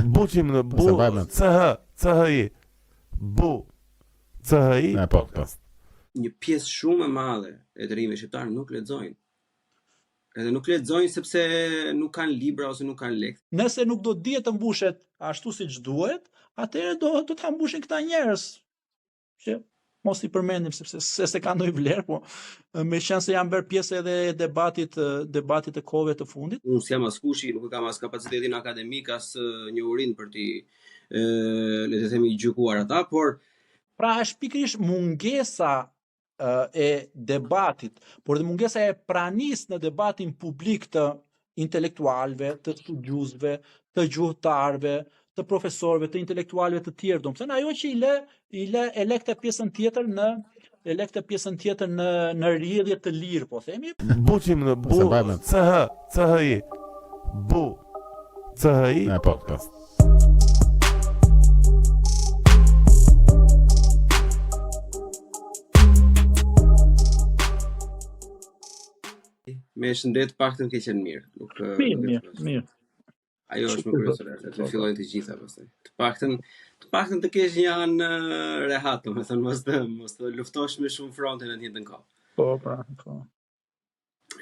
Buçim në bu CHI. Bu CHI podcast. Një pjesë shumë e madhe e të rinjve shqiptarë nuk lexojnë. Edhe nuk lexojnë sepse nuk kanë libra ose nuk kanë lekë. Nëse nuk do dihet të mbushet ashtu siç duhet, atëherë do ta mbushin këta njerëz. Që mos i përmendim sepse se ka ndonjë vlerë, po meqenëse se janë bërë pjesë edhe e debatit të kohëve të fundit. Unë si jam askushi, nuk kam as kapacitetin akademik, as njohurinë për ti le të themi gjykuar ata, por pra është pikërisht mungesa e debatit, por dhe mungesa e pranisë në debatin publik të intelektualëve, të studiuesve, të gjuhëtarëve, të profesorëve, të intelektualëve të tjerë, domethënë ajo që e lë këtë pjesën tjetër në rrjedhje të lirë, po themi. Buçim në bu CHI. Bu CHI podcast. me shëndet paktën ke qenë mirë. Mirë. Ajo është më kryesore, të fillojnë të gjitha pastaj. Të paktën të kesh një anë rehat, domethënë mos të luftosh me shumë fronte në të njëjtën kohë. Po.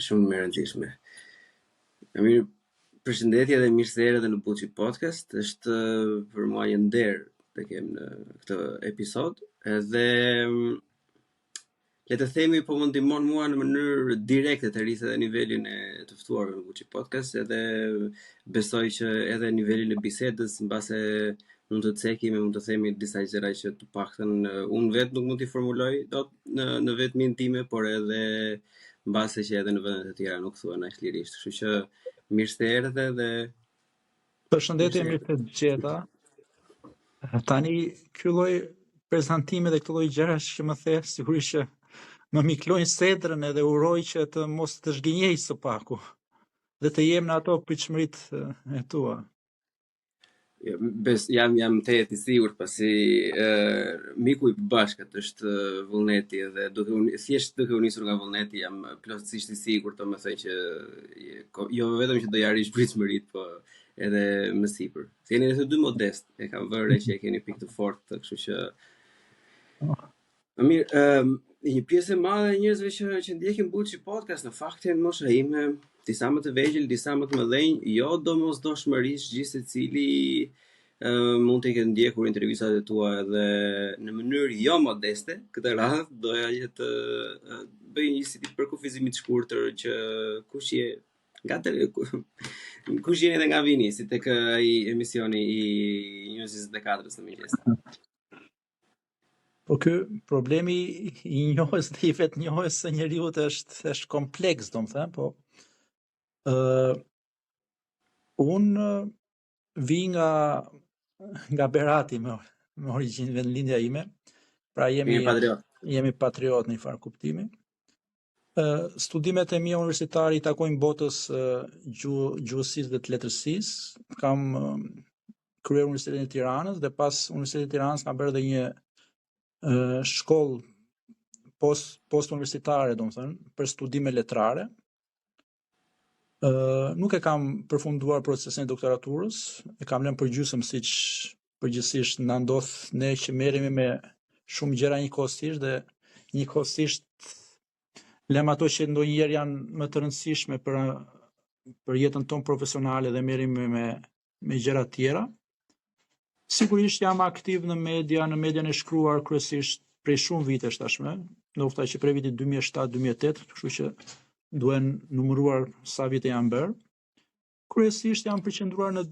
Shumë më e rëndësishme. Mirë, përshëndetje dhe mirë se erdhe në Buçi Podcast. Është për mua një nder të kem në këtë episod, edhe le të themi po më ndihmon mua në mënyrë direkte të rrisë edhe nivelin e të ftuarve në Buçi Podcast, edhe besoj që edhe nivelin e bisedës mbase mund të cekim e mund të themi disa gjëra që të paktën unë vetë nuk mund t'i formuloj dot në vetmin time, por edhe mbase që edhe në vendet e tjera nuk thuhen aq lirisht. Kështu që mirë se erdhe dhe përshëndetje, mirë se gjeta. Tani ky lloj prezantime dhe këtë lloj gjërash që më the sigurisht që më miklojnë sedrën edhe uroj që të mos të zhgënjej së paku dhe të jem në ato pritshmëritë e tua. Jam të jetë i sigurt pasi miku i bashkët është Vullneti dhe thjesht duke u nisur nga Vullneti jam plotësisht i sigurt të më thënë që jo vetëm që do jarish pritshmëritë, po edhe më sipër. Se jeni të dy modest, e kam vënë që e keni pikë të fortë, kështu që mirë, një pjesë e madhe e njerëzve që ndjekin Buçi Podcast në fakt janë mosha ime, disa më të vegjël, disa më të mëdhenj, jo domosdoshmërisht gjithë secili mund të ketë ndjekur intervistat e tua edhe në mënyrë jo modeste. Këtë radhë doja që të bëj një si tip përkufizimi të shkurtër që kush jeni edhe nga vini, si tek ai emisioni i News 24-s në mëngjes. Po ky problemi i njohjes dhe i vetë njohjes së njeriut është kompleks, domethënë, po unë vi nga Berati me origjinë vendlindja ime. Pra jemi patriot në një farë kuptimi. Studimet e mia universitare i takojnë botës gjuhësisë dhe të letërsisë. Kam kryer Universitetin e Tiranës dhe pas Universitetit të Tiranës kam bërë edhe një shkollë post universitare, domethënë, për studime letrare. Nuk e kam përfunduar procesin e doktoraturës, e kam lënë për gjysmë siç përgjithsisht na ndodh ne që merremi me shumë gjëra njëkohësisht dhe njëkohësisht lëm ato që ndonjëherë janë më të rëndësishme për jetën tonë profesionale dhe merremi me gjëra të tjera. Sigurisht jam aktiv në median e shkruar kryesisht prej shumë vitesh tashmë, ndoshta që prej vitit 2007-2008, kështu që duhen numëruar sa vite janë bërë. Kryesisht jam përqendruar në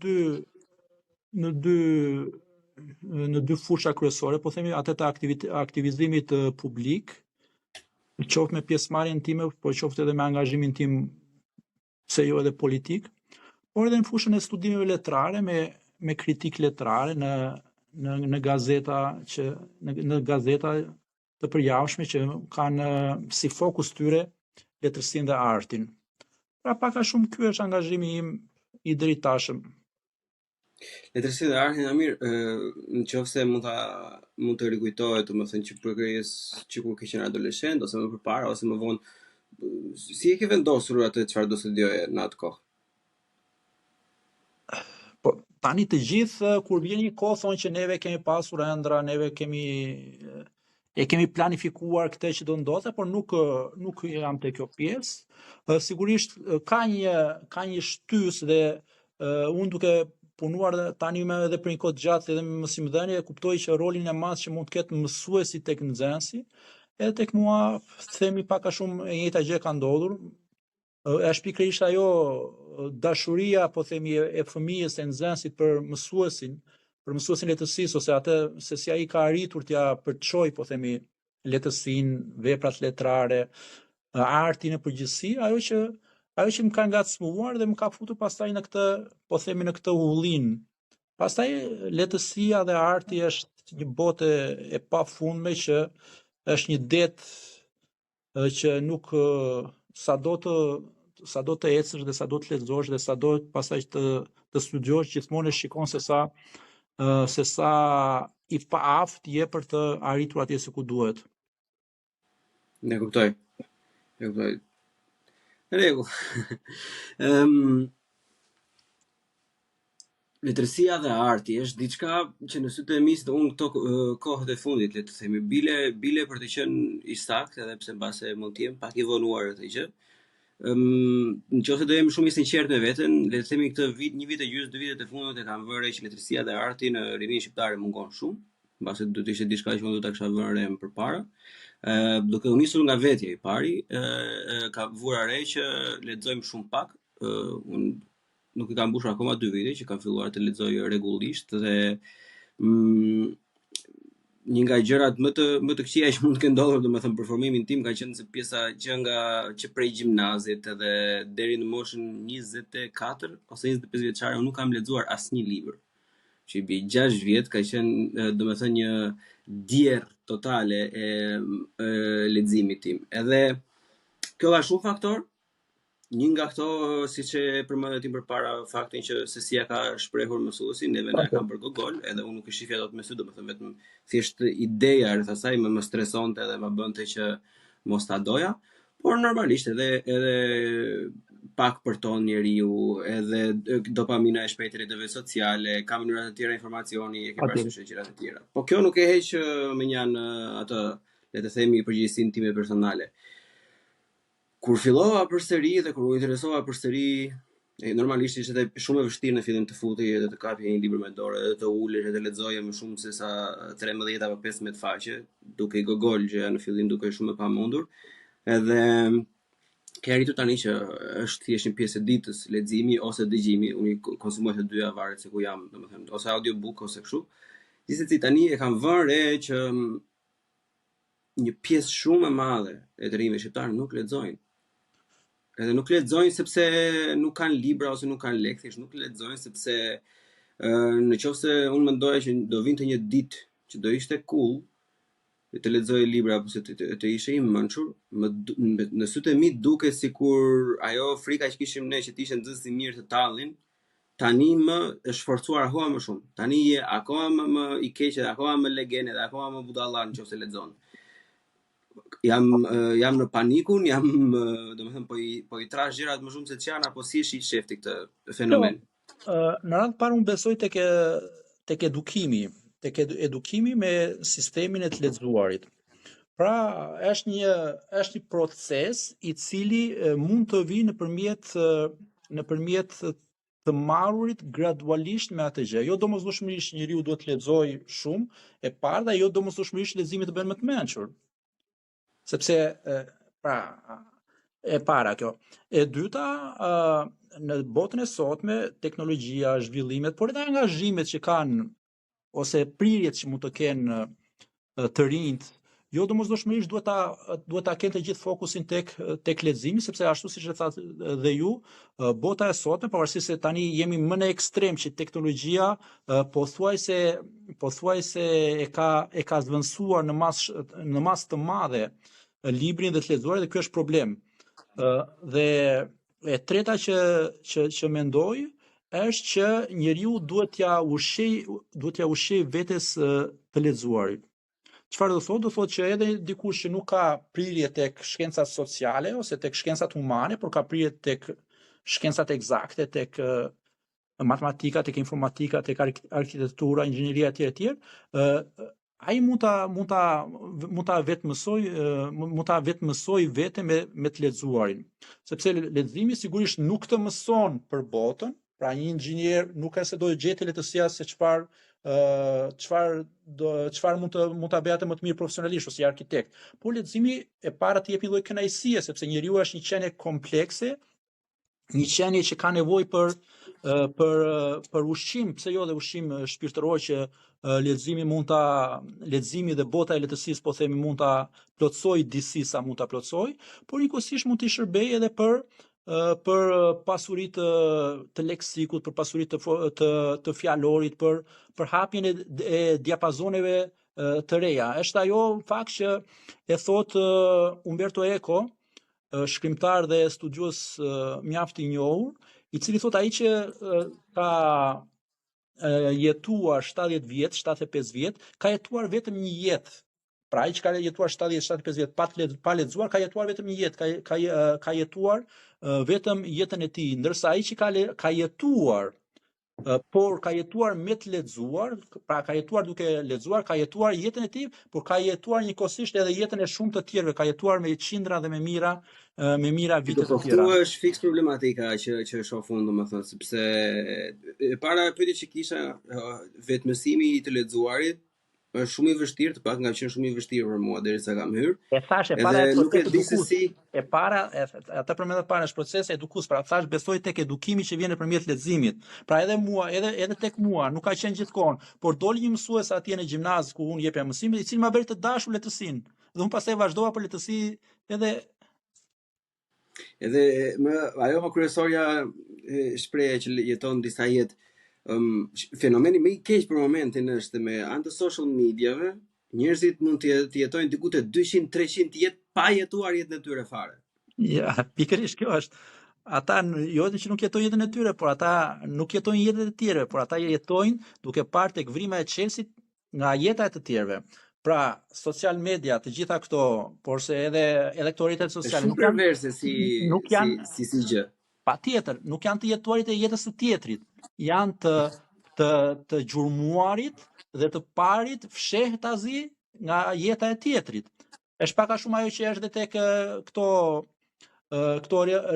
dy fusha kryesore, po themi atë të aktivizimit publik, qoftë me pjesëmarrjen time, po qoftë edhe me angazhimin tim pse jo edhe politik, por edhe në fushën e studimeve letrare me kritik letrare në gazeta në gazeta të përjashme që kanë si fokus tyre letërsinë dhe artin. Pra pak a shumë ky është angazhimi im i drejtashëm. Letërsinë dhe artin, mirë, nëse mund të rikujtohet, domethënë që përkërjes që kur ke qenë adoleshent ose më përpara ose më vonë, si e ke vendosur atë çfarë do studioje në atë kohë? Po tani të gjithë kur vjen një kohë thonë që neve kemi pasur ëndra, neve kemi planifikuar këtë që do ndodhe, por nuk jam te kjo pjesë. Sigurisht ka një shtys dhe unë duke punuar tani edhe për një kohë gjatë edhe me mësimdhënie, kuptoj që rolin e madh që mund të ketë mësuesi tek nxënësi, edhe tek mua themi pak a shumë e njëjta gjë ka ndodhur. Është pikërisht ajo dashuria, po themi, e fëmijës e nxënësit për mësuesin lehtësisë, ose atë se si ai ka arritur t'ja përçoj, po themi, lehtësinë, veprat letrare, artin në përgjithësi, ajo që më ka ngacmuar dhe më ka futur pastaj në këtë, po themi, në këtë ullin. Pastaj lehtësia dhe arti është një botë e pafundme që është një det që nuk sado të ecësh dhe sado të lexosh dhe sado pastaj të studiosh, gjithmonë e shikon se sa i paaft je për të arritur atje se ku duhet. Ne kuptoj. Në rregull. Letërsia dhe arti është diçka që në sytë e mi, se unë këto kohët e fundit, le të themi, bile për të qenë i saktë, edhe pse mbase mund të jem pak i vonuar këtë gjë. Nëse do jem shumë i sinqert me veten, le të themi këtë vit, një vit e gjysmë, 2 vitet e fundit e kam vënë re që letërsia dhe arti në rinin shqiptare mungon shumë, mbase do të ishte diçka që unë do ta kisha vënë re më përpara. Duke u nisur nga vetja i pari, ka vura re që lexojmë shumë pak. Unë nuk i kam mbushur akoma 2 vite që kam filluar të lexoj rregullisht dhe një nga gjërat më të këqija që mund të kenë ndodhur, domethënë për formimin tim, ka qenë se pjesa që prej gjimnazit edhe deri në moshën 24 ose 25 vjeçare unë nuk kam lexuar asnjë libër. Që i 6 vjet ka qenë domethënë një djerë totale e leximit tim. Edhe kjo ka shumë faktor. Një nga këto, siç e përmendë ti përpara, faktin që se si ja ka shprehur mësuesi, neve na e kam bërë gogol, edhe unë nuk e shifja dot me sy, domethënë vetëm thjesht ideja rreth asaj më stresonte dhe më bënte që mos ta doja, por normalisht edhe pak përton njeriu, edhe dopamina e shpejtë, rrjeteve sociale, ka mënyra të tjera informacioni, e ke parasysh gjëra të tjera. Po kjo nuk e heq me një anë atë, le të themi, përgjegjësinë time personale. Kur fillova përsëri dhe kur u interesova përsëri, normalisht ishte shumë e vështirë në fillim të futej edhe të kapje një libër me dorë, edhe të ulesh edhe të lexoje më shumë se sa 13 apo 15 faqe, duke i gogol që në fillim duke shumë e pamundur. Edhe ke arritur tani që është thjesht një pjesë e ditës leximi ose dëgjimi, unë konsumoj të dyja varet se ku jam, domethënë, ose audiobook ose kështu. Gjithsesi tani e kam vënë re që një pjesë shumë e madhe e të rinjve shqiptar nuk lexojnë. Edhe nuk lexojnë sepse nuk kanë libra ose nuk kanë lekë, thjesht nuk lexojnë sepse nëse unë mendoja që do vinte një ditë që do ishte cool të lexojë libra apo se të ishe i mençur, në sytë e mi duket sikur ajo frika që kishim ne që të ishte nxënës i mirë të tallin, tani më është forcuar akoma më shumë. Tani je akoma më i keq dhe akoma më legend dhe akoma më budallar nëse lexon. Jam në panikun, domethënë po i trash gjërat më shumë se ç'janë, apo si është i shefti këtë fenomen? Në radhë parë unë besoj tek edukimi me sistemin e të lexuarit. Pra është një proces i cili mund të vijë nëpërmjet të marrurit gradualisht me atë gjë. Jo domosdoshmërisht njeriu duhet të lexojë shumë e parë dhe jo domosdoshmërisht leximi të bën më të mençur. Sepse pra e para kjo. E dyta, në botën e sotme, teknologjia, zhvillimet, por edhe angazhimet që kanë ose prirjet që mund të kenë të rinjt, jo domosdoshmërisht duhet ta kenë të gjithë fokusin tek leximi, sepse ashtu siç e thatë dhe ju, bota e sotme, pavarësisht se tani jemi më në ekstrem që teknologjia pothuajse e ka zvendësuar në masë të madhe librin dhe të lexuarit, dhe ky është problem. Dhe e treta që mendoj është që njeriu duhet t'ja ushqej vetes të lexuarit. Çfarë do thotë? Do thotë që edhe dikush që nuk ka prirje tek shkencat sociale ose tek shkencat humane, por ka prirje tek shkencat eksakte, tek matematika, tek informatika, tek arkitektura, inxhinieria etj. Ai mund ta vetë mësoj vete me të lexuarin. Sepse leximi sigurisht nuk të mëson për botën, pra një inxhinier nuk ka se do të gjetë lehtësia se çfarë mund ta bëjë atë më të mirë profesionalisht ose si arkitekt. Por leximi e para të jep një lloj kënaqësie, sepse njeriu është një qenie komplekse, një qenie që ka nevojë për ushqim, pse jo dhe ushqim shpirtëror që leximi dhe bota e lehtësisë po themi mund ta plotësoj disi sa mund ta plotësoj, por njëkohësisht mund të shërbejë edhe për pasuritë të leksikut, për pasuritë të fjalorit, për hapjen e diapazoneve të reja. Është ajo fakt që e thot Umberto Eco, shkrimtar dhe studios mjaft i njohur, i cili thot ai që ka jetuar 70 vjet, 75 vjet, ka jetuar vetëm një jetë. Pra ai që ka jetuar 70-75 vjet pa lexuar, ka jetuar vetëm një jetë, ka jetuar vetëm jetën e tij, ndërsa ai që ka jetuar por ka jetuar me të lexuar, pra ka jetuar duke lexuar, ka jetuar jetën e tij, por ka jetuar njëkohësisht edhe jetën e shumë të tjerëve, ka jetuar me qindra dhe me mira vite të tjera. Këtu është fiks problematika që shoh unë, domethënë, sepse e para pyetja që kisha, vetëmësimi I të lexuarit është shumë I vështirë, të pak nga qenë shumë I vështirë për mua derisa kam hyrë. E thash e para nuk e di se si. E para ata përmendet para është procesi edukus, pra thash besoj tek edukimi që vjen nëpërmjet leximit. Pra edhe mua, edhe tek mua nuk ka qenë gjithkohon, por doli një mësues atje në gjimnaz ku unë jepja mësimin, I cili më bëri të dashur lehtësinë. Dhe unë pastaj vazhdova për lehtësi edhe ajo më kryesorja shpreha që jeton disa jetë. Fenomeni më I keq për momentin është me anë të social mediave, njerëzit mund të jetojnë diku te 200-300 jetë pa jetuar jetën e tyre fare. Ja, pikërisht kjo është. Ata jo që nuk jetojnë jetën e tyre, por ata nuk jetojnë jetën e tjerëve, por ata jetojnë duke parë tek vrima e Chelsea nga jeta e të tjerëve. Pra, social media, të gjitha këto, por se edhe këto rrjetet sociale nuk janë si gjë. Patjetër, nuk janë të jetuarit e jetës së tjetrit, janë të gjurmuarit dhe të parit fshehtazi nga jeta e tjetrit. Është pak a shumë ajo që është dhe tek këto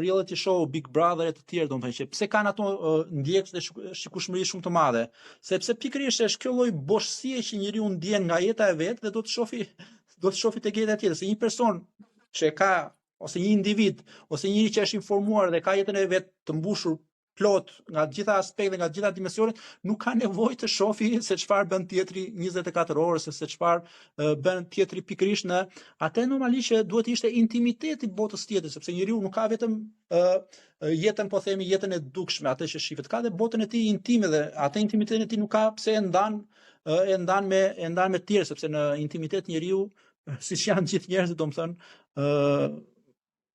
reality show Big Brother e të tjerë, domethënë që pse kanë ato ndjekës dhe shikueshmëri shumë të madhe, sepse pikërisht është kjo lloj boshësie që njeriu ndjen nga jeta e vet dhe do të shofi tek jeta e tjetër, se një person që ka ose një individ, ose njëri që është informuar dhe ka jetën e vet të mbushur plot nga të gjitha aspektet, nga të gjitha dimensionet, nuk ka nevojë të shohë se çfarë bën tjetri 24 orë, se çfarë bën tjetri pikërisht në atë normalisht që duhet të ishte intimiteti I botës tjetër, sepse njeriu nuk ka vetëm jetën, po themi, jetën e dukshme, atë që shihet, ka dhe botën e tij intime dhe atë intimitetin e tij nuk ka pse e ndan me tjerë, sepse në intimitet njeriu, siç janë gjithë njerëzit, domethënë,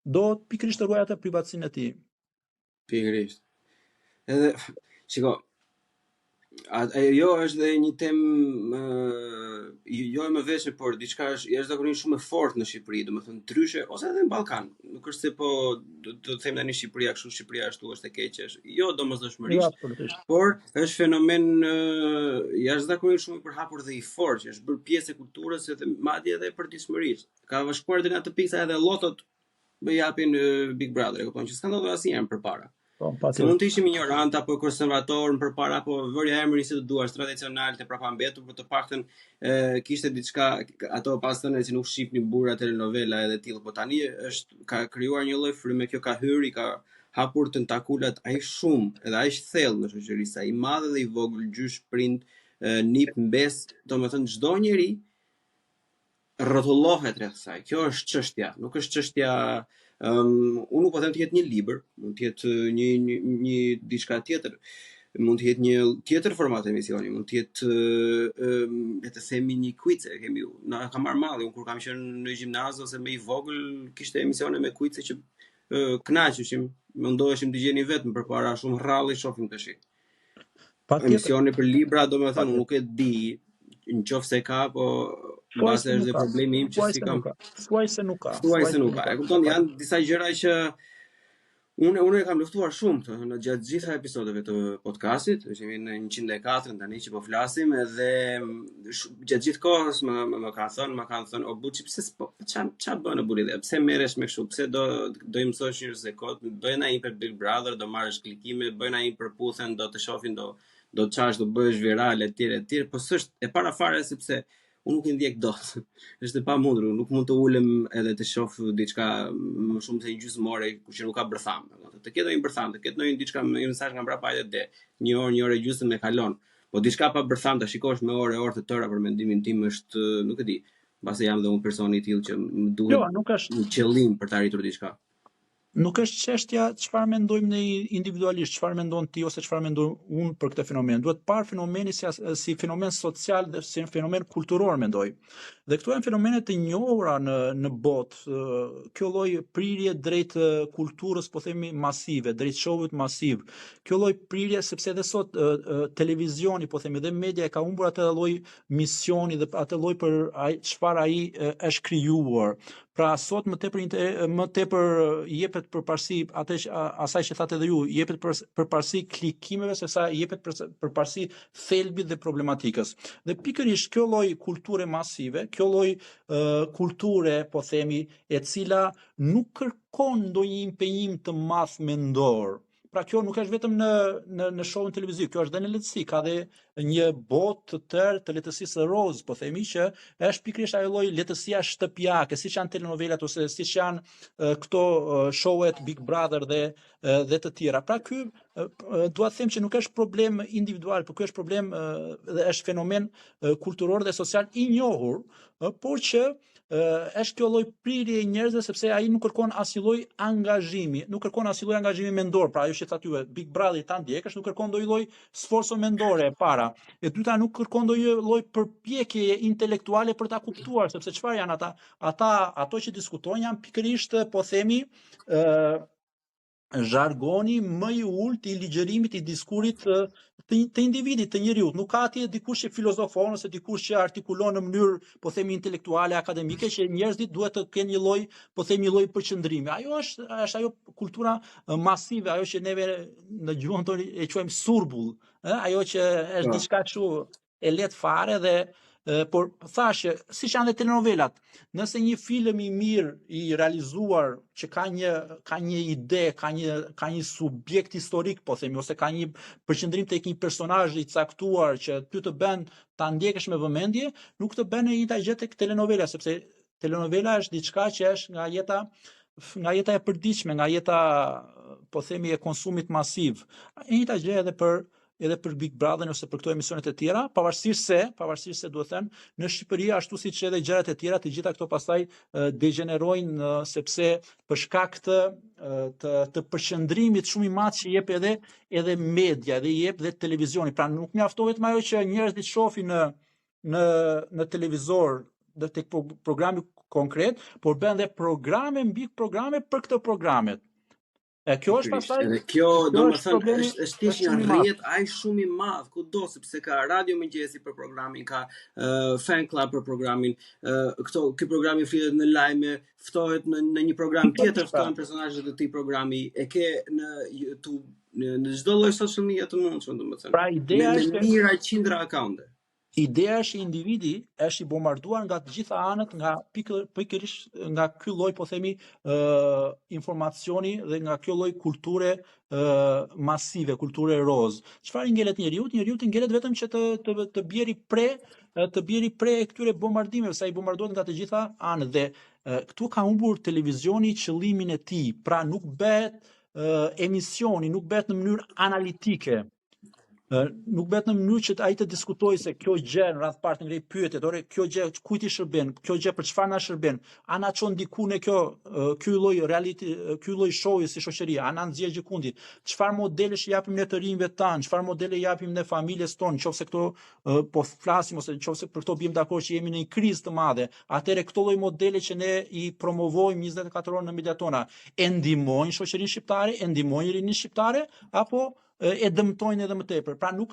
do pikërisht të ruaj atë privatësinë e tij. Pikërisht. Edhe, shiko, jo është dhe një temë jo e mëveshme, por diçka është jashtëzakonisht shumë e fortë në Shqipëri, domethënë ndryshe ose edhe në Ballkan. Nuk është se po do të them tani Shqipëria kështu, Shqipëria ashtu është e keqe, jo domosdoshmërisht. Por është fenomen jashtëzakonisht shumë I përhapur dhe I fortë, që është bërë pjesë e kulturës edhe madje edhe e përditshmërisë. Ka vëshkuar deri në atë pikë sa edhe llotot më japin Big Brother, e kupton që s'ka ndodhur asnjëherë përpara. Se mund të ishim ignorant apo konservator përpara, apo vërja emrin si të duash, tradicional të prapambetur, por të paktën kishte diçka, ato pas thënë që nuk shihnin burra telenovela edhe tillë, po tani ka krijuar një lloj fryme, kjo ka hyrë, ka hapur tentakulat aq shumë edhe aq thellë në shoqëri, sa I madh dhe I vogël, gjysh, prind, nip, mbes, domethënë çdo njeri rrotullohet rreth saj. Kjo është çështja, nuk është çështja. Unë nuk po them të jetë një libër, mund të jetë një diçka tjetër, mund të jetë një tjetër format emisioni, mund të jetë le të themi një quiz, na ka marrë malli, unë kur kam qenë në gjimnaz ose më I vogël, kishte emisione me quiz që kënaqeshim, mundoheshim të gjeni vetëm përpara shumë rralli shohim tash. Emisione për libra, domethënë nuk e di, nëse ka, po mbase është dhe problemi im që si kam. Thuaj se nuk ka. E kupton, janë disa gjëra që Unë e kam luftuar shumë këtë në gjatë gjitha episodeve të podcastit, që jemi në 104 tani që po flasim, edhe gjatë gjithë kohës më kanë thënë o Buçi, pse ç'a bën Buri dhe pse merresh me kështu, pse do i mësosh njerëz se kot, bëjnë ai për Big Brother, do marrësh klikime, bëjnë ai për puthen, do të shohin, do çash, do bëhesh viral etj, po s'është e para fare sepse unë nuk i ndjek dot. Është e pamundur, nuk mund të ulem edhe të shoh diçka më shumë se gjysmore që nuk ka bërtham. Të ketë ndonjë bërtham, të ketë ndonjë diçka, një mesazh nga mbrapa dhe një orë gjysmë e kalon. Po diçka pa bërtham ta shikosh me orë të tëra për mendimin tim është, nuk e di. Mbase jam dhe unë personi i tillë që më duhet nuk është një qëllim për të arritur diçka. Nuk është çështja çfarë mendojmë ne individualisht, çfarë mendon ti ose çfarë mendoj unë për këtë fenomen. Duhet parë fenomeni si fenomen social dhe si fenomen kulturor, mendoj. Dhe këto janë fenomene të njohura në botë. Kjo lloj prirje drejt kulturës, po themi masive, drejt show-ut masiv. Kjo lloj prirje sepse edhe sot televizioni, po themi, dhe media e ka humbur atë lloj misioni dhe atë lloj për çfarë ai është krijuar. Pra sot më tepër jepet përparësi asaj që thatë edhe ju, jepet përparësi klikimeve se sa jepet përparësi thelbit dhe problematikës. Dhe pikërisht kjo lloj kulture masive, kjo lloj kulture, po themi, e cila nuk kërkon ndonjë impenjim të madh mendor. Pra kjo nuk është vetëm në show-un televiziv, kjo është dhe në lehtësi, ka dhe një botë të tërë të lehtësisë rozë, po themi, që është pikërisht ajo lloj lehtësia shtëpiake, siç janë telenovelat ose siç janë këto show-et Big Brother dhe të tjera. Pra ky dua të them që nuk është problem individual, por ky është problem dhe është fenomen kulturor dhe social i njohur, por që është kjo lloj prirje e njerëzve sepse ai nuk kërkon asnjë lloj angazhimi, mendor, pra ajo që thatë juve, Big Brother ta ndjekësh, nuk kërkon ndonjë lloj sforzo mendore e para. E dyta, nuk kërkon ndonjë lloj përpjekje intelektuale për ta kuptuar, sepse çfarë janë ato që diskutojnë janë pikërisht, po themi, zhargoni më i ulët i ligjërimit, i diskurit të individit, të njeriut. Nuk ka atje dikush që filozofon ose dikush që artikulon në mënyrë, po themi, intelektuale, akademike, që njerëzit duhet të kenë një lloj, po themi, një lloj përqendrimi. Ajo është ajo kultura masive, ajo që neve në gjuhën tonë e quajmë surbull, ajo që është diçka kështu e lehtë fare dhe por thashë, siç janë dhe telenovelat, nëse një film i mirë i realizuar që ka një ide, ka një subjekt historik, po themi, ose ka një përqendrim tek një personazh i caktuar që ty të bën ta ndjekësh me vëmendje, nuk të bën njëta gjë tek telenovela, sepse telenovela është diçka që është nga jeta e përditshme, nga jeta, po themi, e konsumit masiv. Njëta gjë edhe për Big Brother ose për këto emisionet e tjera, pavarësisht se duhet thënë, në Shqipëri ashtu siç edhe gjërat e tjera, të gjitha këto pastaj degenerojnë sepse për shkak të përqendrimit shumë i madh që jep edhe media, dhe jep dhe televizioni. Pra nuk mjaftohet vetëm ajo që njerëzit shohin në televizor dhe tek programi konkret, por bën dhe programe mbi programe për këto programet. Kjo është pastaj. Edhe kjo domethënë është thjesht një rrjet aq shumë i madh kudo, sepse ka Radio Mëngjesi për programin, ka Fan Club për programin, ky programi flitet në lajme, ftohet në një program tjetër, ftohen personazhet e këtij programi, e ke në YouTube, në çdo lloj social media të mundshëm, domethënë. Pra ideja është me mijëra qindra akaunte. Ideja është individi është i bombarduar nga të gjitha anët, nga pikërisht nga ky lloj, po themi, informacioni dhe nga ky lloj kulture masive, kulture roz. Çfarë i ngelet njeriut? Njeriut i ngelet vetëm që të bjeri pre këtyre bombardimeve, sa i bombardohet nga të gjitha anët. Dhe këtu ka humbur televizioni qëllimin e tij, pra nuk bëhet emisioni, nuk bëhet në mënyrë analitike. Nuk bëhet në mënyrë që ai të diskutojë se kjo gjë në radh parë ngrej pyetjet, ore kjo gjë kujt i shërben, kjo gjë për çfarë na shërben, a na çon diku ne ky lloj reality, ky lloj show-i si shoqëri, a na nxjerr gjikundit, çfarë modelesh i japim ne të rinjve tan, çfarë modele i japim ne familjes tonë, nëse këto po flasim ose nëse për këto bim dakord që jemi në një krizë të madhe, atëherë këto lloj modele që ne i promovojmë 24 orë në mediat tona, e ndihmojnë shoqërinë shqiptare, e ndihmojnë rinin shqiptare, apo e dëmtojnë edhe më tepër. Pra nuk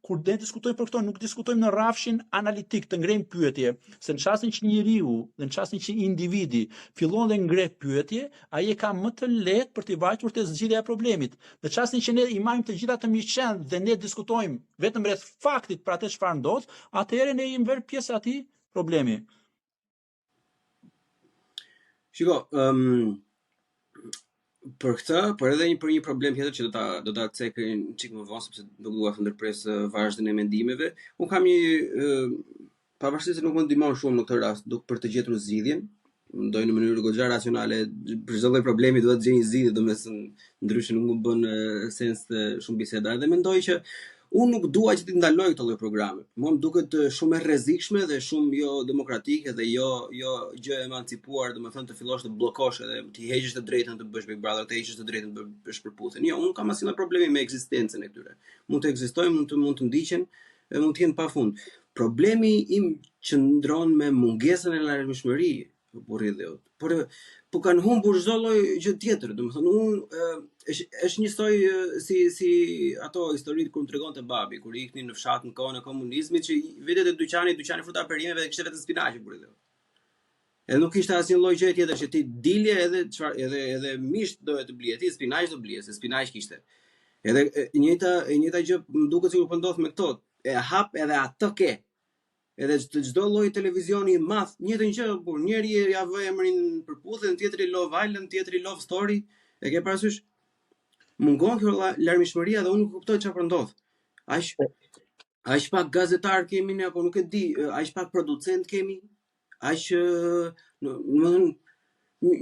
kur ne diskutojmë për këto, nuk diskutojmë në rrafshin analitik të ngrejmë pyetje, se në çastin që njeriu, dhe në çastin që individi fillon dhe ngre pyetje, ai e ka më të lehtë për të vajtur te zgjidhja e problemit. Në çastin që ne i marrim të gjitha të mirëqend dhe ne diskutojmë vetëm rreth faktit për atë çfarë ndodh, atëherë ne jemi vërë pjesë e atij problemi. Shiko, për këtë, por edhe për një problem tjetër që do ta cekë një çik më vonë sepse nuk dua të ndërpres vazhdimin e mendimeve. Un kam një pavarësisht se nuk më ndihmon shumë në këtë rast, duk për të gjetur zgjidhjen, ndoj në mënyrë goxha racionale, për çdo lloj problemi duhet të gjej një zgjidhje, domethënë ndryshe nuk më bën sens të shumë biseda. Edhe mendoj që unë nuk dua që ti ndaloj këto lloj programe. Mua më duket shumë e rrezikshme dhe shumë jo demokratike dhe jo gjë e emancipuar, domethënë të fillosh të bllokosh edhe ti heqësh të drejtën të bësh Big Brother, të heqësh të drejtën të bësh përputhje. Jo, unë kam asnjë problemi me ekzistencën e këtyre. Mund të ekzistojnë, mund të ndiqen, mund të jenë pafund. Problemi im qëndron me mungesën e larmishmërisë, burri dheut. Por kanë humbur çdo lloj gjë tjetër, domethënë unë është një soi si ato historitë kur tregonte babi kur iknin në fshat në kohën e komunizmit që vetë dyqani fruta perimeve dhe kishte vetëm spinaqi burri dheut. Edhe nuk kishte asnjë lloj gjë tjetër që ti dilje edhe misht do të blije, ti spinaq do blije, se spinaq kishte. Edhe e njëjta gjë më duket sikur po ndodh me këto. E hap edhe atë ke. Edhe çdo lloj televizioni i madh, njëjtën gjë, kur njëri ja vë emrin përputhje, tjetri Love Island, tjetri Love Story, e ke parasysh? Mungon kjo larmishmëria dhe unë nuk kuptoj çfarë ndodh. Aq pak gazetar kemi ne apo nuk e di, aq pak producent kemi, aq domethënë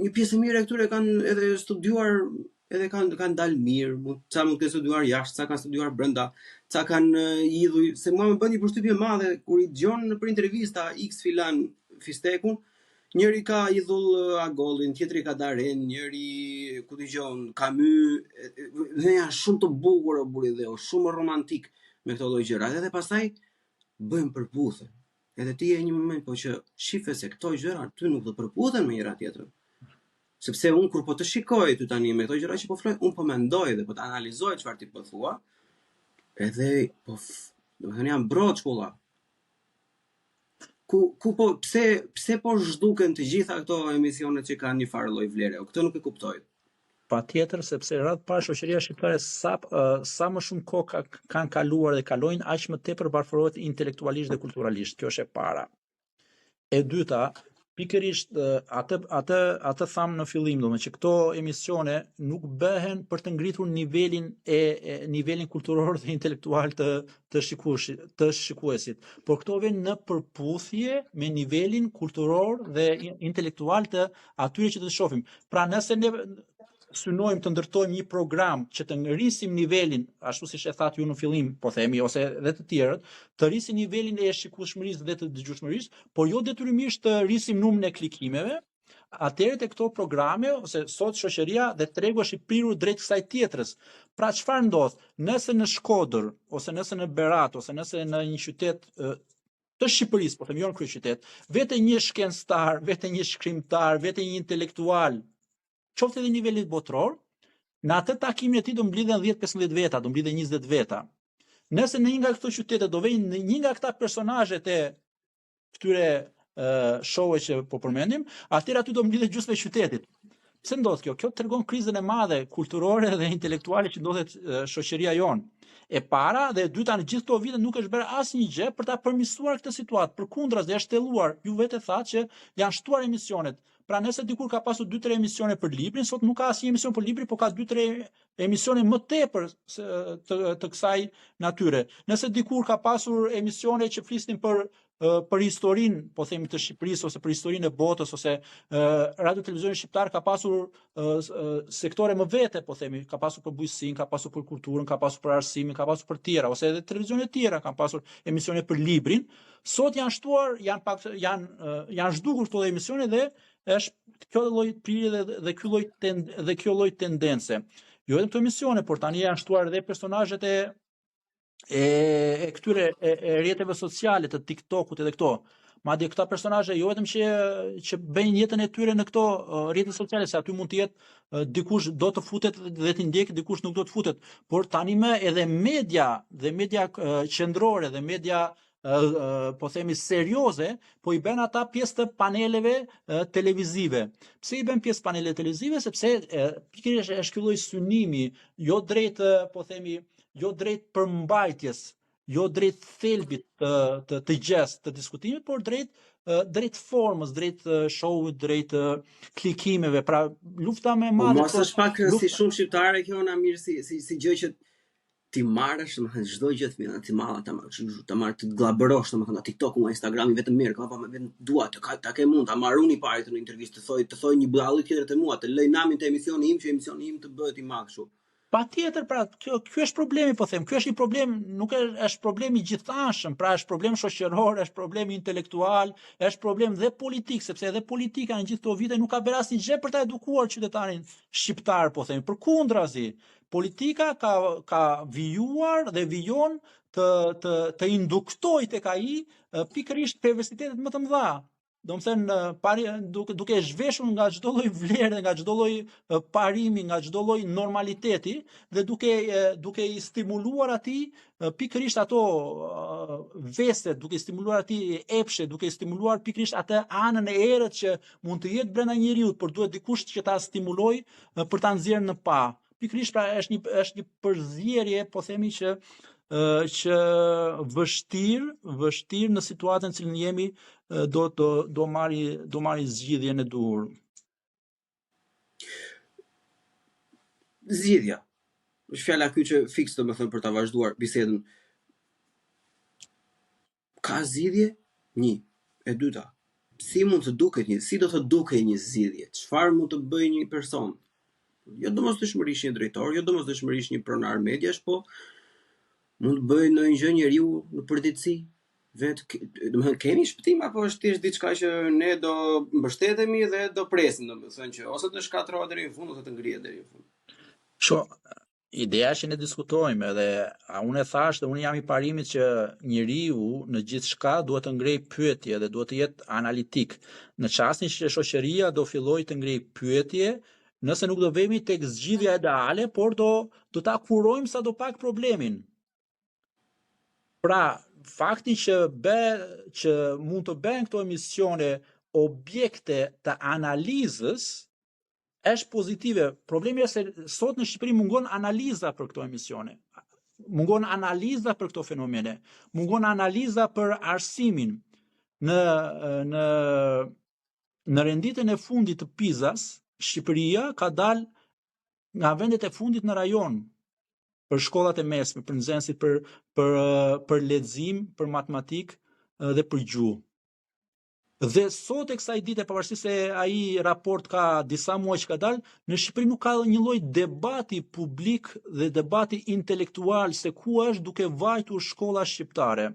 një pjesë mirë e këtyre kanë edhe studiuar, edhe kanë dalë mirë, ca mund të studiuar jashtë, ca kanë studiuar brenda, ca kanë idhuj, se mua më bën një përshtypje madhe kur i dëgjon për intervista X filan Fistekun, njëri ka idhull Agollin, tjetri ka Daren, njëri ku dëgjon Camus, dhe janë shumë të bukur o burri dheu, shumë romantik me këto lloj gjëra, edhe pastaj bëjmë përputhje. Edhe ti e një moment po që shife se këto gjëra ty nuk do përputhen me njëra tjetrën. Sepse unë kur po të shikoj ty tani me këto gjëra që po floj, unë po mendoj dhe po të analizoj çfarë ti po thua, edhe po domethënë jam brot shkolla. Pse po zhduken të gjitha këto emisionet që kanë një farë lloj vlere? Këtë nuk e kuptoj. Patjetër, sepse radh parë shoqëria shqiptare sa më shumë kohë kanë kaluar dhe kalojnë, aq më tepër varfërohet intelektualisht dhe kulturalisht. Kjo është e para. E dyta, pikërisht atë tham në fillim, domethënë që këto emisione nuk bëhen për të ngritur nivelin kulturor dhe intelektual të shikuesit, por këto vjen në përputhje me nivelin kulturor dhe intelektual të atyre që të shohim. Pra nëse ne synojmë të ndërtojmë një program që të ngrisim nivelin, ashtu siç e thatë ju në fillim, po themi, ose edhe të tjerët, të rrisim nivelin e shikueshmërisë dhe të dëgjueshmërisë, por jo detyrimisht të rrisim numrin e klikimeve, atëherë te këto programe, ose sot shoqëria dhe tregu është i prirur drejt kësaj tjetrës. Pra çfarë ndodh? Nëse në Shkodër, ose nëse në Berat, ose nëse në një qytet të Shqipërisë, po themi jo në kryeqytet, vete një shkencëtar, vete një shkrimtar, vete një intelektual, qoftë edhe nivelit botror, në atë takimin e tij do mblidhen 10-15 veta, do mblidhen 20 veta. Nëse në një nga këto qytete do vejnë një nga këta personazhet e këtyre show-e që po përmendim, atëherë aty do mblidhet gjysmë e qytetit. Pse ndodh kjo? Kjo tregon krizën e madhe kulturore dhe intelektuale që ndodhet shoqëria jonë. E para dhe e dyta, në gjithë këto vite nuk është bërë asnjë gjë për ta përmirësuar këtë situatë. Përkundrazi është shtjelluar, ju vetë thatë që janë shtuar emisionet. Pra nëse dikur ka pasur 2-3 emisione për librin, sot nuk ka asnjë emision për librin, por ka 2-3 emisione më tepër të kësaj natyre. Nëse dikur ka pasur emisione që flisnin për historinë, po themi të Shqipërisë ose për historinë e botës, ose radio televizioni shqiptar ka pasur sektore më vete, po themi, ka pasur për bujqësinë, ka pasur për kulturën, ka pasur për arsimin, ka pasur për tjera, ose edhe televizionet tjera kanë pasur emisione për librin. Sot janë shtuar, janë zhdukur këto emisione dhe është kjo lloj prirje dhe kjo lloj tendence. Jo vetëm këto emisione, por tani janë shtuar edhe personazhet e këtyre rrjeteve sociale të TikTokut edhe këto. Madje këta personazhe jo vetëm që bëjnë jetën e tyre në këto rrjete sociale, se aty mund të jetë dikush do të futet dhe të ndjek, dikush nuk do të futet, por tani më edhe media qendrore dhe media po themi serioze, po i bën ata pjesë të paneleve televizive. Pse i bën pjesë paneleve televizive? Sepse pikërisht është ky lloj synimi, jo drejt po themi, jo drejt përmbajtjes, jo drejt thelbit të gjest të diskutimit, por drejt formës, drejt show-ut, drejt klikimeve. Pra lufta më e madhe. Mos është pak si shumë shqiptare kjo na mirë si gjë që ti marrësh, domethënë çdo gjë fëmijë, ti marr ta marr të glabërosh, domethënë TikToku nga Instagrami vetëm mirë, ka pa vetëm dua ta ke mund ta marr unë parë në intervistë të thoj një balli tjetër të mua, të lej namin te emisioni im që emisioni im të bëhet i madh kështu. Patjetër, pra ky është problemi, po them, ky është një problem, nuk është problem i gjithanshëm, pra është problem shoqëror, është problem intelektual, është problem dhe politik, sepse edhe politika në gjithë këto vite nuk ka bërë asnjë gjë për ta edukuar qytetarin shqiptar, po them. Përkundrazi, politika ka vijuar dhe vijon të induktoj tek ai pikërisht perversitetet më të mëdha. Domethënë duke zhveshur nga çdo lloj vlere, nga çdo lloj parimi, nga çdo lloj normaliteti dhe duke i stimuluar atij pikërisht ato vestet, duke i stimuluar atij epshe, duke i stimuluar pikërisht atë anën e errët që mund të jetë brenda njeriu, por duhet dikush që ta stimuloj për ta nxjerrë në pa. Pikërisht pra është një përzierje, po themi që vështirë në situatën në cilën jemi do marri zgjidhjen e duhur. Zgjidhja. Është fjala ky që fiks domethënë për ta vazhduar bisedën. Ka zgjidhje? Një. E dyta. Si mund të duket si do të dukej një zgjidhje? Çfarë mund të bëjë një person? Jo domosdoshmërisht një drejtor, jo domosdoshmërisht një pronar mediash, po mund të bëjë ndonjë gjë njeriu në përditësi. Domethënë kemi shpëtim apo është thjesht diçka që ne do mbështetemi dhe do presim, domethënë që ose të shkatërrohet deri në fund ose të ngrihet deri në fund. Ideja që ne diskutojmë edhe unë e thash dhe unë jam i parimit që njeriu në gjithçka duhet të ngrej pyetje dhe duhet të jetë analitik. Në çastin që shoqëria do fillojë të ngrej pyetje, nëse nuk do vemi tek zgjidhja ideale, por do ta kurojmë sadopak problemin. Pra, fakti që mund të bëhen këto emisione objekte të analizës është pozitive. Problemi është se sot në Shqipëri mungon analiza për këto emisione. Mungon analiza për këto fenomene. Mungon analiza për arsimin. Në renditën e fundit të PISA-s, Shqipëria ka dalë nga vendet e fundit në rajon për shkollat e mesme, për nxënësit, për lexim, për matematik dhe për gjuhë. Dhe sot e kësaj dite, pavarësisht se ai raport ka disa muaj që ka dalë, në Shqipëri nuk ka një lloj debati publik dhe debati intelektual se ku është duke vajtur shkolla shqiptare.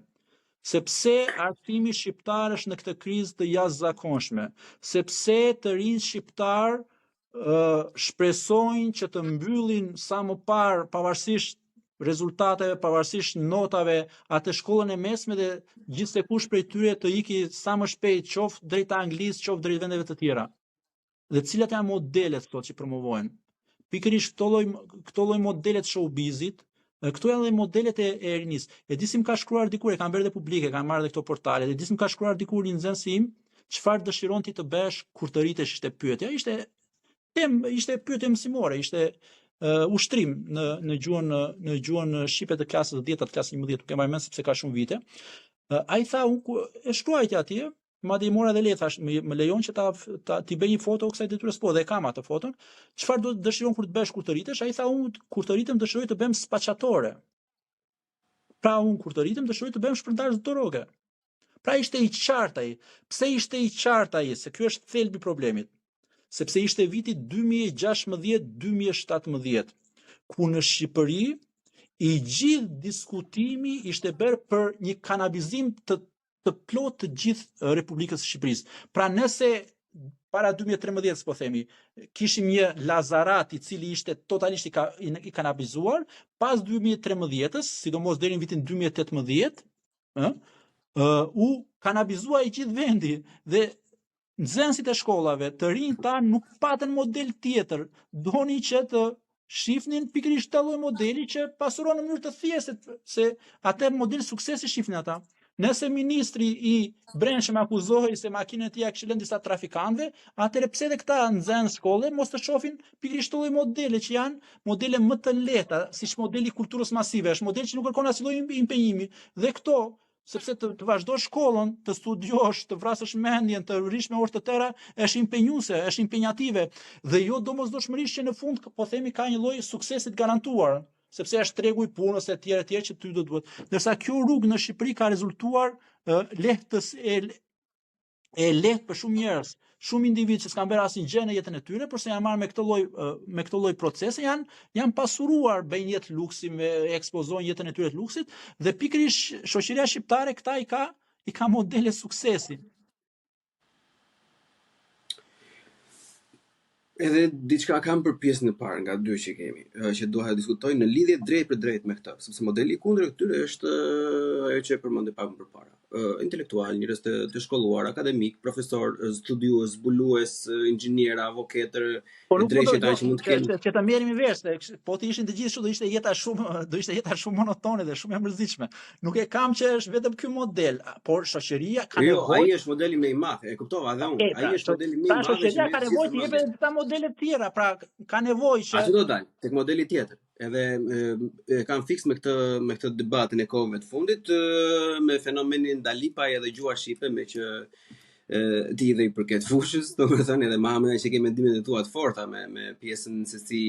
Sepse arsimi shqiptar është në këtë krizë të jashtëzakonshme, sepse të rinj shqiptar shpresojnë që të mbyllin sa më parë, pavarësisht rezultateve, pavarësisht notave, atë shkollën e mesme dhe gjithse kush prej tyre të iki sa më shpejt, qoftë drejt Anglisë, qoftë drejt vendeve të tjera. Dhe cilat janë modelet këto që promovohen? Pikërisht këto lloj modelet showbizit, këto janë dhe modelet e rinisë. E disim ka shkruar dikur, e kanë bërë dhe publike, kanë marrë dhe këto portale, e disim ka shkruar dikur një nxënës im, çfarë dëshiron ti të bësh kur të rritesh, ishte pyetja, ishte pyetje mësimore, ishte ushtrim në gjuhën shqipe të klasës 10, të klasës 11, nuk e mbaj mend sepse ka shumë vite. Ai tha, unë e shkruajtja atje, madje i mora dhe le thash, më lejon që ti bëj një foto kësaj detyres, po dhe kam atë foton. Çfarë do të dëshiron kur të bësh kur të rritesh? Ai tha, unë kur të rritem dëshiroj të bëhem spacciatore. Pra unë kur të rritem dëshiroj të bëhem shpërndarës dorëge. Pra ishte i qartë ai. Pse ishte i qartë ai? Se ky është thelbi i problemit. Sepse ishte viti 2016-2017, ku në Shqipëri i gjithë diskutimi ishte bërë për një kanabizim të plot të gjithë Republikës së Shqipërisë. Pra nëse para 2013, po themi, kishim një lazarat i cili ishte totalisht i kanabizuar, pas 2013-ës, sidomos deri në vitin 2018, u kanabizua i gjithë vendi dhe nxënësit e shkollave të rinj ta nuk patën model tjetër, donin që të shifnin pikërisht të lloj modeli që pasuron në mënyrë të thjeshtë, se atë model suksesi shifnin ata. Nëse ministri i brendshëm akuzohej se makinën e tij ka lënë disa trafikantëve, atëherë pse edhe këta nxënës shkolle mos të shohin pikërisht të lloj modele që janë modele më të lehta, siç modeli i kulturës masive, është model që nuk kërkon asnjë lloj impenjimi. Dhe këto, sepse të vazhdosh shkollën, të studiosh, të vrasësh mendjen, të rish me orë të tëra, është impenjuese, është impenjative dhe jo domosdoshmërisht që në fund po themi ka një lloj suksesi të garantuar, sepse është tregu i punës e tjerë që ty do duhet. Ndërsa kjo rrugë në Shqipëri ka rezultuar lehtë për shumë njerëz, shumë individ që s'kan bërë asnjë gjë në jetën e tyre, përse janë marrë me këtë lloj procese, janë pasuruar, bëjnë jetë luksi, me ekspozojnë jetën e tyre të luksit, dhe pikërisht shoqëria shqiptare këta i ka modele suksesi. Edhe diçka kam për pjesën e parë nga dy që kemi, që doha të diskutoj në lidhje drejt për drejt me këtë, sepse modeli i kundër këtyre është ajo që e përmendë pak më përpara. Intelektual, njerëz të shkolluar, akademik, profesor, studiues, zbulues, inxhinier, avokatër, drejtë që mund të kenë. Që ta merremi vesh, po të ishin të gjithë kështu do ishte jeta shumë monotone dhe shumë e mërzitshme. Nuk e kam që është vetëm ky model, por shoqëria ka nevojë. Jo, ai është modeli më i madh, e kuptova edhe unë. Ai është modeli më i madh. Shoqëria ka nevojë të jepë disa modele të tjera, pra ka nevojë që aty do dalë tek modeli tjetër. Edhe kam fiks me këtë debatin e kohëve të fundit me fenomenin Dalipa edhe gjua shqipe, me që ti dhe i përket fushës, domethënë edhe Mahamena që kemi mendimet e tua të forta me pjesën se si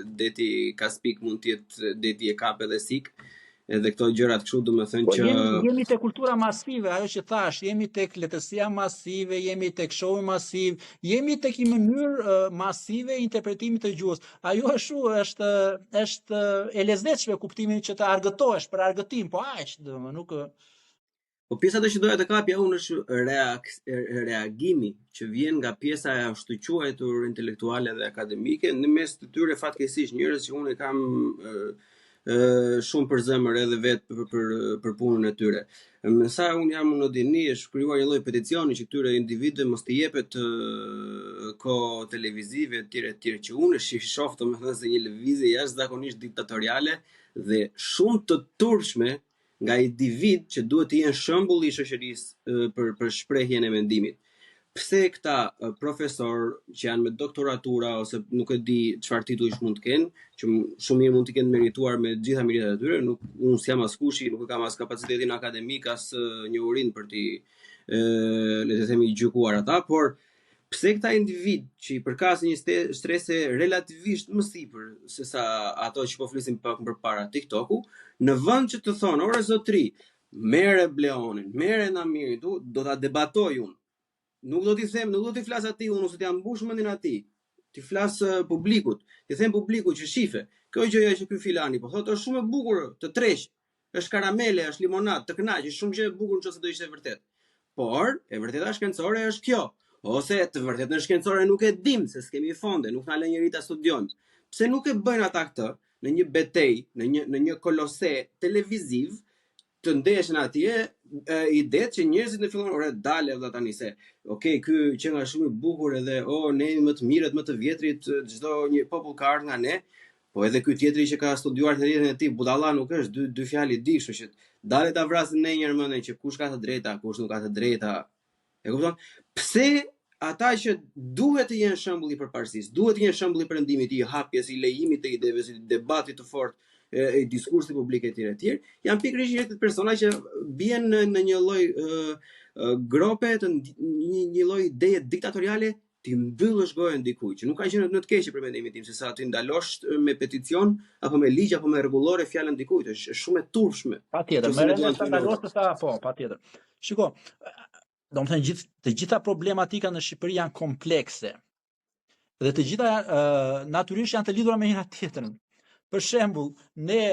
deti Kaspik mund të jetë deti e Kap edhe Sik. Edhe këto gjërat kështu domethënë që jemi te kultura masive, ajo që thash, jemi tek letërsia masive, jemi tek showi masiv, jemi tek një mënyrë masive interpretimit të gjuhës. Ajo është e lezetshme kuptimin që të argëtohesh për argëtim, po aq, domethënë nuk. Po pjesa që doja të kapja unë është reagimi që vjen nga pjesa e ashtu quajtur intelektuale dhe akademike, në mes të tyre fatkeqësisht njerëz që unë kam shumë për zemër edhe vetë për punën e tyre. Sa unë jam në dini, është krijuar një lloj peticioni që këtyre individëve mos t'i jepet kohë televizive etj që unë shoh domethënë se një lëvizje jashtëzakonisht diktatoriale dhe shumë të turpshme nga individ që duhet të jenë shembull i shoqërisë për shprehjen e mendimit. Pse këta profesor që janë me doktoratura ose nuk e di çfarë titullish mund të kenë, që shumë mirë mund të kenë merituar me gjitha meritat e tyre, unë s'jam as kushi, nuk kam as kapacitetin akademik, as njohurinë për t'i le të themi gjykuar ata, por pse këta individ që i përkasin një strese relativisht më sipër se sa ato që po flisim pak më përpara TikToku, në vend që të thonë, ore zotri, merre Bleonin, merre Namirin, do ta debatoj unë. Nuk do t'i them, nuk do t'i flas atij unë ose t'i mbush mendin atij. Ti flas publikut, ti them publikut që shife. Kjo gjëja që ky filani po thotë është shumë e bukur, të treq. Është karamele, është limonadë, të kënaq, është shumë gjë e bukur nëse do ishte vërtet. Por, e vërteta shkencore është kjo. Ose të vërtetën shkencore nuk e dim se s'kemi fonde, nuk na lë njëri ta studiojmë. Pse nuk e bëjnë ata këtë në një betejë, në një kolose televiziv, të ndeshin atje idetë që njerëzit në fillon ore dalë valla tani se okay, ky që nga shumë i bukur edhe ne jemi më të mirët, më të vjetrit, çdo një popull ka ardhur nga ne, po edhe ky tjetri që ka studiuar të jetën e tij, budalla nuk është, dy fjalë di, kështu që dalë ta vrasin në një mendje që kush ka të drejta, kush nuk ka të drejta. E kupton? Pse ata që duhet të jenë shembull i përparësisë, duhet të jenë shembull i perëndimit, i hapjes, i lejimit të ideve, i debatit të fortë, i diskursit publik etj, janë pikërisht këto persona që bien në një lloj grope të një lloj ideje diktatoriale, ti mbyllësh gojën dikujt që nuk ka qenë në të keqe për mendimin tim, se sa ti ndalosh me peticion apo me ligj apo me rregullore fjalën dikujt, është shumë e turpshme. Patjetër, merren sa ndalosh sa po, patjetër. Shiko, domethënë të gjitha problematika në Shqipëri janë komplekse. Dhe të gjitha natyrisht janë të lidhura me njëra tjetrën. Për shembull, ne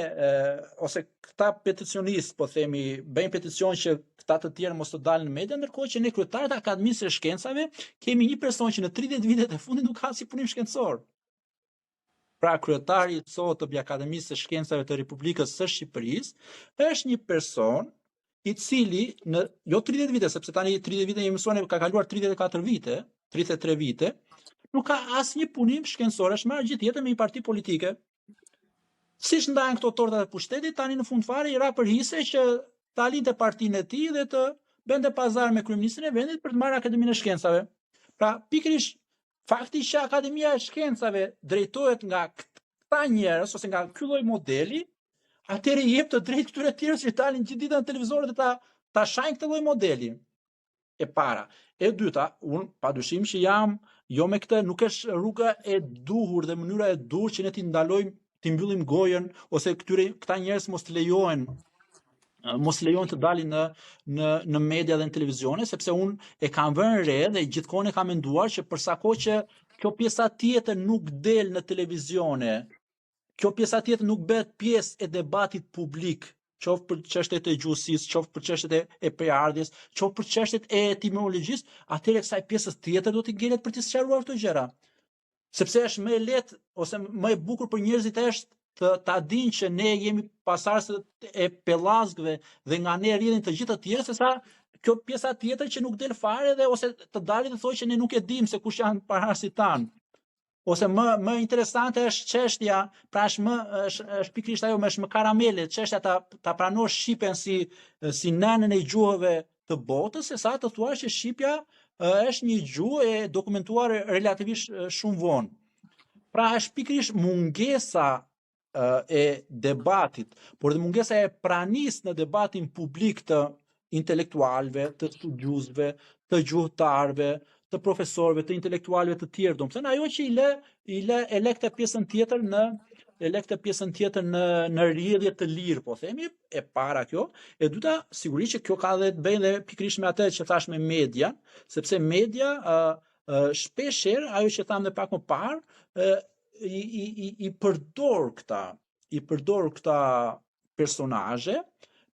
ose këta peticionistë, po themi, bëjnë peticion që këta të tjerë mos të dalin në media, ndërkohë që ne kryetarët e Akademisë së Shkencave kemi një person që në 30 vitet e fundit nuk ka si punim shkencor. Pra kryetari i sot të Akademisë së Shkencave të Republikës së Shqipërisë është një person i cili në jo 30 vite, sepse tani 30 vite jemi mësuar, ka kaluar 34 vite, 33 vite, nuk ka asnjë punim shkencor, është marrë gjithë jetën me një parti politike. Siç ndahen këto tortat e pushtetit, tani në fund fare i ra përhise që ta linte partinë e tij dhe të bënte pazar me kryeministrin e vendit për të marrë Akademinë e Shkencave. Pra, pikërisht fakti që Akademia e Shkencave drejtohet nga këta njerëz ose nga ky lloj modeli, atëherë i jep të drejtë këtyre tjerës që dalin gjithë ditën në televizor dhe ta shajnë këtë lloj modeli. E para. E dyta, unë padyshim që jam jo me këtë, nuk është rruga e duhur dhe mënyra e duhur që ne t'i ndalojmë, t'i mbyllim gojën ose këta njerëz mos lejohen të dalin në media dhe në televizione, sepse unë e kam vënë re dhe gjithkohon e kam menduar që përsa kohë që kjo pjesa tjetër nuk del në televizione, kjo pjesa tjetër nuk bëhet pjesë e debatit publik, qoftë për çështjet e gjuhësisë, qoftë për çështjet e përardhjes, qoftë për çështjet e etimologjisë, atëherë kësaj pjesës tjetër do t'i gjelet për të sqaruar këto gjëra. Sepse është më e lehtë ose më e bukur për njerëzit është ta dinë që ne jemi pasardhës e pellazgëve dhe nga ne rrjedhin të gjithë të tjerë, sesa kjo pjesa tjetër që nuk del fare dhe ose të dalin dhe thonë që ne nuk e dimë se kush janë parasit tanë. Ose më interesante është çështja, pra është pikërisht ajo, është më karamele, çështja ta pranosh Shqipen si nënën e gjuhëve të botës, sesa të thuash që Shqipja është një gjuhë e dokumentuar relativisht shumë vonë. Pra është pikërisht mungesa e debatit, por dhe mungesa e pranisë në debatin publik të intelektualëve, të studiuesve, të gjuhëtarëve, të profesorëve, të intelektualëve të tjerë, domethënë ajo që e lë këtë pjesën tjetër në rrjedhje të lirë, po themi, e para kjo, e dyta sigurisht që kjo ka dhe të bëjë dhe pikërisht me atë që thash me media, sepse media shpeshherë ajo që tham dhe pak më parë, i përdor këta personazhe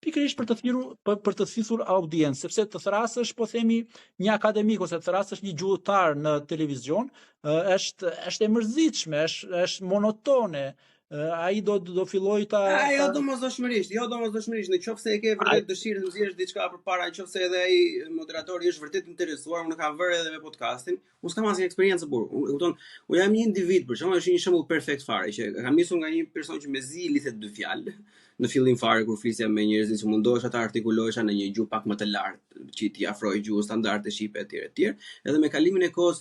pikërisht për të thithur audiencë, sepse të thrasësh, po themi, një akademik ose të thrasësh një gjuhëtar në televizion, është e mërzitshme, është monotone. Ai do filloj jo domosdoshmërisht, në qoftë se e ke vërtet dëshirë të nxjerrësh diçka përpara, në qoftë se edhe ai moderatori është vërtet interesuar, unë kam vënë edhe me podcastin, unë s'kam asnjë eksperiencë burr. Unë jam një individ, për shembull, është një shembull perfekt fare që kam nisur nga një person që mezi lidhet dy fjalë. Në fillim fare kur flisja me njerëzit që mundohesha ta artikulohesha në një gjuhë pak më të lartë, që t'i afroj gjuhës standarde shqipe etj. Edhe me kalimin e kohës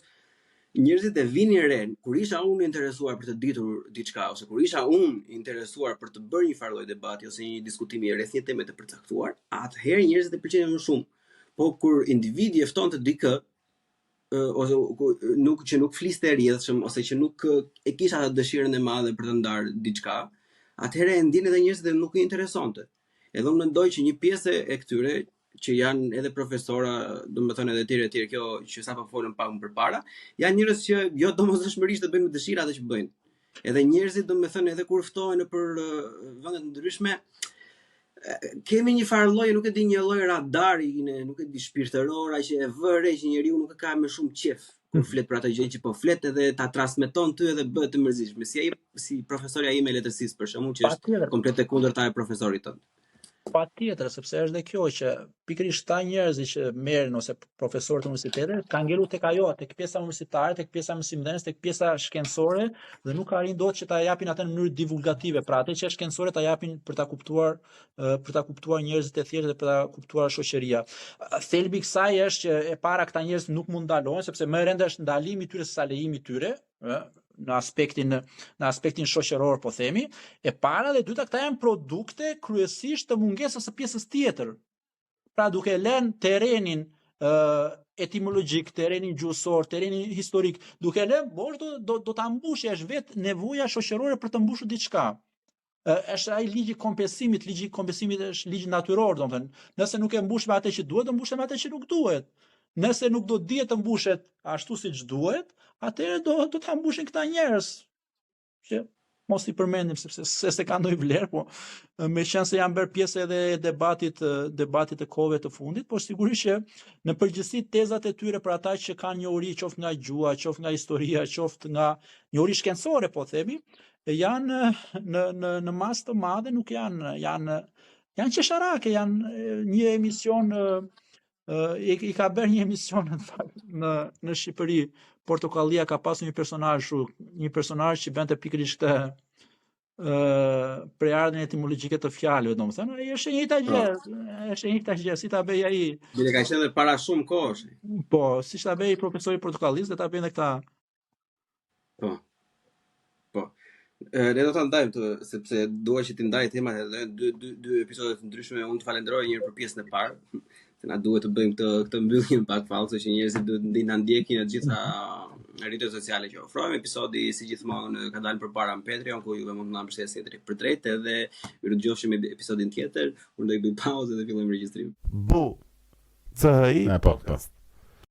njerëzit e vinin re, kur isha unë interesuar për të ditur diçka ose kur isha unë interesuar për të bërë një farë lloj debati ose një diskutimi rreth një teme të përcaktuar, atëherë njerëzit e pëlqenin më shumë. Po kur individi e ftonte dikë ose nuk fliste rrjedhshëm ose që nuk e kisha dëshirën e madhe për të ndarë diçka, atëherë e ndjen edhe njerëzit dhe nuk i interesonte. Edhe unë mendoj që një pjesë e këtyre që janë edhe profesora, domethënë edhe tjerë, kjo që sapo folëm pak më përpara, janë njerëz që jo domosdoshmërisht të bëjnë me dëshirë atë që bëjnë. Edhe njerëzit domethënë edhe kur ftohen nëpër vende të ndryshme, kemi një farë lloj, nuk e di, një lloj radari, nuk e di, shpirtërora që e vëre që njeriu nuk e ka më shumë qef kur flet për atë gjë që po flet edhe ta transmeton ty edhe bëhet të mërzitshme. Si profesorja ime e letërsisë për shkakun që është komplet e kundërta e profesorit tënd. Patjetër, sepse është dhe kjo që pikërisht ta njerëzit që merren ose profesorët universitetit kanë ngelur tek ajo, tek pjesa universitare, tek pjesa mësimdhënëse, tek pjesa shkencore dhe nuk arrin dot që ta japin atë në mënyrë divulgative, pra atë që është shkencore ta japin për ta kuptuar njerëzit e tjerë dhe për ta kuptuar shoqëria. Thelbi i kësaj është që e para këta njerëz nuk mund ndalohen sepse më rënd është ndalimi i tyre se sa lejimi i tyre, në aspektin shoqëror, po themi, e para dhe dyta, këta janë produkte kryesisht të mungesës së pjesës tjetër. Pra duke lënë terrenin etimologjik, terrenin gjuhësor, terrenin historik, duke lënë do ta mbushë, është vetë nevoja shoqërore për të mbushur diçka. Është ai ligji i kompensimit është ligj natyror, domethënë, nëse nuk e mbush me atë që duhet, do mbushet me atë që nuk duhet. Nëse nuk do dihet të mbushet ashtu siç duhet, atëherë do ta mbushin këta njerëz. Që mos i përmendim sepse se ka ndonjë vlerë, po meqense se janë bërë pjesë edhe e debatit të kohëve të fundit, por sigurisht që në përgjithësi tezat e tyre për ata që kanë njohuri qoftë nga gjuha, qoftë nga historia, qoftë nga njohuri shkencore, po themi, janë në masë të madhe nuk janë janë qesharake, janë një emision i ka bërë një emision në Shqipëri. Portokallia ka pasur një personazh që bënte pikërisht prejardhjen etimologjike të fjalëve, domethënë ai është e njëjta gjë, si ta bëj ai. Bile ka qenë para shumë kohësh. Po, siç ta bëj profesori portokallis, dhe ta bëjnë këta. Po. Ne do ta ndajmë sepse dua që ti ndaj temat edhe dy episode të ndryshme. Unë të falenderoj një herë për pjesën e parë. Se na duhet të bëjmë këtë mbyllje pak fallse që njerëzit duhet na ndjekin në të gjitha rrjetet sociale që ofrojmë. Episodi si gjithmonë ka dalë përpara në Patreon, ku ju mund të na mbështesni drejt për drejt, edhe ju do të dëgjojmë episodin tjetër. Unë do të bëj pauzë dhe fillojmë regjistrimin. Bu CHI podcast.